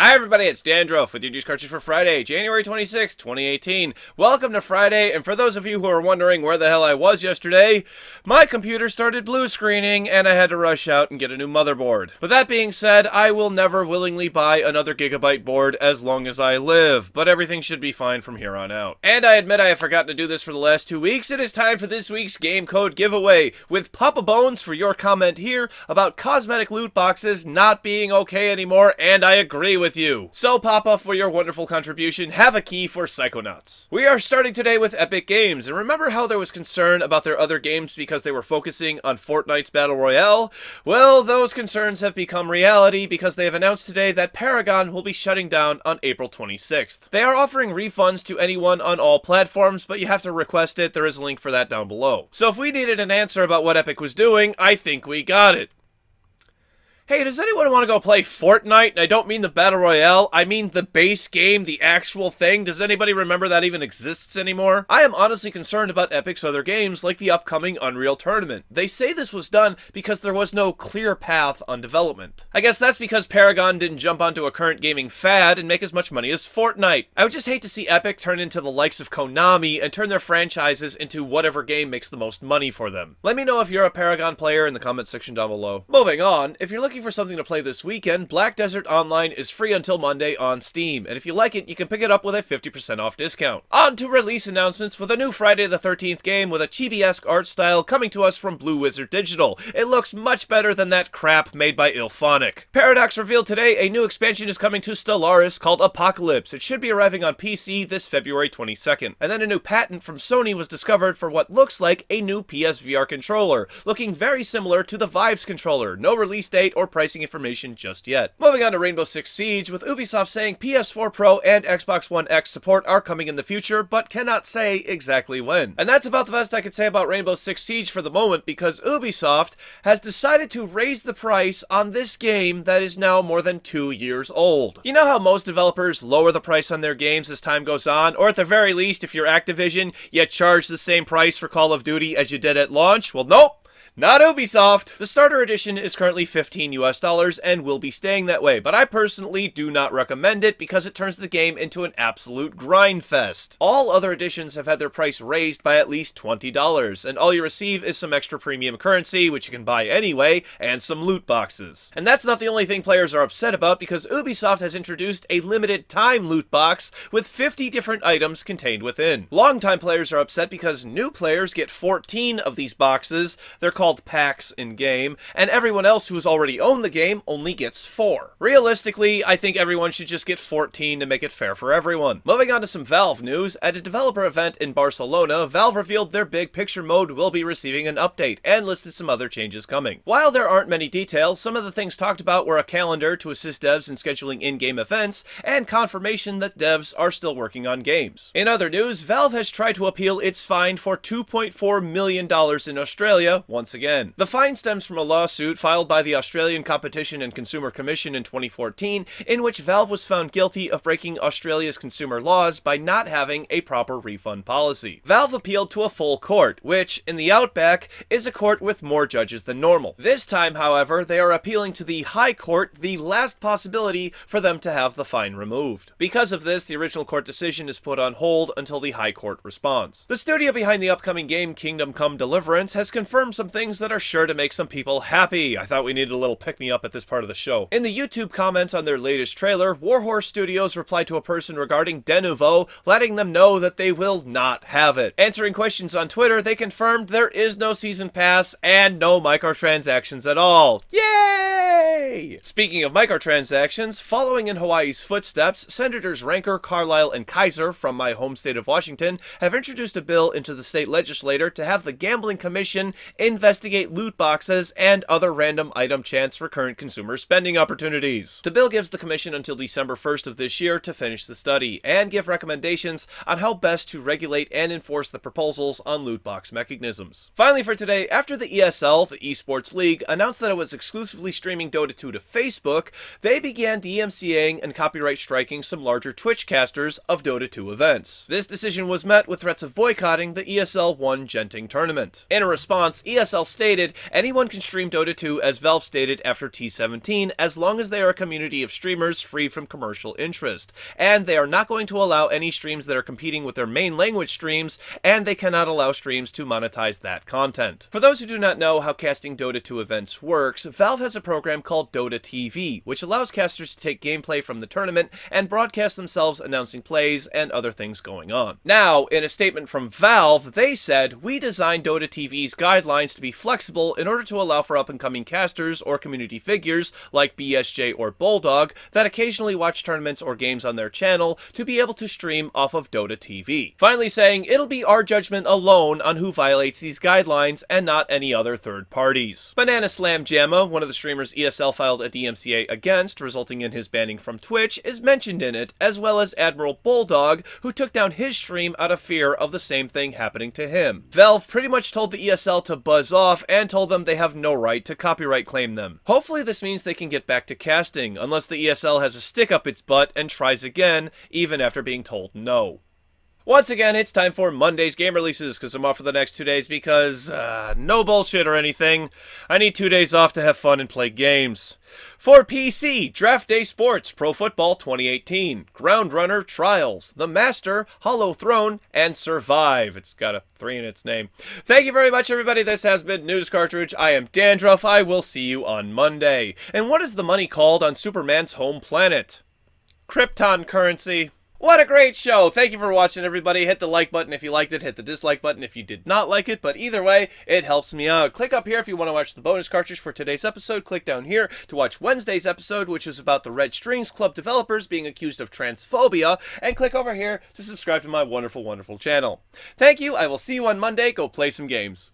Hi everybody, it's Dandruff with your Juice Cartridge for Friday, January 26, 2018. Welcome to Friday, and for those of you who are wondering where the hell I was yesterday, my computer started blue screening and I had to rush out and get a new motherboard. But that being said, I will never willingly buy another gigabyte board as long as I live, but everything should be fine from here on out. And I admit I have forgotten to do this for the last 2 weeks. It is time for this week's game code giveaway with Papa Bones for your comment here about cosmetic loot boxes not being okay anymore, and I agree with you. So Papa, for your wonderful contribution, have a key for Psychonauts. We are starting today with Epic Games, and remember how there was concern about their other games because they were focusing on Fortnite's Battle Royale? Well, those concerns have become reality because they have announced today that Paragon will be shutting down on April 26th. They are offering refunds to anyone on all platforms, but you have to request it. There is a link for that down below. So if we needed an answer about what Epic was doing, I think we got it. Hey, does anyone want to go play Fortnite? And I don't mean the Battle Royale, I mean the base game, the actual thing. Does anybody remember that even exists anymore? I am honestly concerned about Epic's other games, like the upcoming Unreal Tournament. They say this was done because there was no clear path on development. I guess that's because Paragon didn't jump onto a current gaming fad and make as much money as Fortnite. I would just hate to see Epic turn into the likes of Konami and turn their franchises into whatever game makes the most money for them. Let me know if you're a Paragon player in the comment section down below. Moving on, if you're looking for something to play this weekend, Black Desert Online is free until Monday on Steam, and if you like it, you can pick it up with a 50% off discount. On to release announcements with a new Friday the 13th game with a chibi-esque art style coming to us from Blue Wizard Digital. It looks much better than that crap made by Ilphonic. Paradox revealed today a new expansion is coming to Stellaris called Apocalypse. It should be arriving on PC this February 22nd. And then a new patent from Sony was discovered for what looks like a new PSVR controller, looking very similar to the Vive's controller. No release date or pricing information just yet. Moving on to Rainbow Six Siege, with Ubisoft saying PS4 Pro and Xbox One X support are coming in the future, but cannot say exactly when. And that's about the best I can say about Rainbow Six Siege for the moment, because Ubisoft has decided to raise the price on this game that is now more than 2 years old. You know how most developers lower the price on their games as time goes on, or at the very least, if you're Activision, you charge the same price for Call of Duty as you did at launch? Well, nope. Not Ubisoft! The starter edition is currently $15 US and will be staying that way, but I personally do not recommend it because it turns the game into an absolute grind fest. All other editions have had their price raised by at least $20, and all you receive is some extra premium currency, which you can buy anyway, and some loot boxes. And that's not the only thing players are upset about, because Ubisoft has introduced a limited time loot box with 50 different items contained within. Longtime players are upset because new players get 14 of these boxes. They're called packs in-game, and everyone else who's already owned the game only gets 4. Realistically, I think everyone should just get 14 to make it fair for everyone. Moving on to some Valve news, at a developer event in Barcelona, Valve revealed their big picture mode will be receiving an update, and listed some other changes coming. While there aren't many details, some of the things talked about were a calendar to assist devs in scheduling in-game events, and confirmation that devs are still working on games. In other news, Valve has tried to appeal its fine for $2.4 million in Australia once again. The fine stems from a lawsuit filed by the Australian Competition and Consumer Commission in 2014, in which Valve was found guilty of breaking Australia's consumer laws by not having a proper refund policy. Valve appealed to a full court, which, in the Outback, is a court with more judges than normal. This time, however, they are appealing to the High Court, the last possibility for them to have the fine removed. Because of this, the original court decision is put on hold until the High Court responds. The studio behind the upcoming game Kingdom Come Deliverance has confirmed some things that are sure to make some people happy. I thought we needed a little pick-me-up at this part of the show. In the YouTube comments on their latest trailer, Warhorse Studios replied to a person regarding Denuvo, letting them know that they will not have it. Answering questions on Twitter, they confirmed there is no season pass and no microtransactions at all. Yay! Speaking of microtransactions, following in Hawaii's footsteps, Senators Ranker, Carlisle, and Kaiser from my home state of Washington have introduced a bill into the state legislature to have the Gambling Commission investigate loot boxes and other random item chants for current consumer spending opportunities. The bill gives the commission until December 1st of this year to finish the study and give recommendations on how best to regulate and enforce the proposals on loot box mechanisms. Finally for today, after the ESL, the Esports League, announced that it was exclusively streaming Dota 2 to Facebook, they began DMCAing and copyright striking some larger Twitch casters of Dota 2 events. This decision was met with threats of boycotting the ESL 1 Genting tournament. In a response, ESL ESL stated, anyone can stream Dota 2 as Valve stated after T17 as long as they are a community of streamers free from commercial interest. And they are not going to allow any streams that are competing with their main language streams, and they cannot allow streams to monetize that content. For those who do not know how casting Dota 2 events works, Valve has a program called Dota TV, which allows casters to take gameplay from the tournament and broadcast themselves announcing plays and other things going on. Now, in a statement from Valve, they said, "We designed Dota TV's guidelines to be flexible in order to allow for up-and-coming casters or community figures like BSJ or Bulldog that occasionally watch tournaments or games on their channel to be able to stream off of Dota TV." Finally saying, "It'll be our judgment alone on who violates these guidelines and not any other third parties." Banana Slam Jamma, one of the streamers ESL filed a DMCA against, resulting in his banning from Twitch, is mentioned in it, as well as Admiral Bulldog, who took down his stream out of fear of the same thing happening to him. Valve pretty much told the ESL to buzz off and told them they have no right to copyright claim them. Hopefully this means they can get back to casting, unless the ESL has a stick up its butt and tries again, even after being told no. Once again, it's time for Monday's game releases, because I'm off for the next 2 days because, no bullshit or anything. I need 2 days off to have fun and play games. For PC, Draft Day Sports, Pro Football 2018, Ground Runner Trials, The Master, Hollow Throne, and Survive. It's got a 3 in its name. Thank you very much, everybody. This has been News Cartridge. I am Dandruff. I will see you on Monday. And what is the money called on Superman's home planet? Krypton currency. What a great show! Thank you for watching, everybody. Hit the like button if you liked it, hit the dislike button if you did not like it, but either way, it helps me out. Click up here if you want to watch the bonus cartridge for today's episode. Click down here to watch Wednesday's episode, which is about the Red Strings Club developers being accused of transphobia, and click over here to subscribe to my wonderful, wonderful channel. Thank you, I will see you on Monday. Go play some games.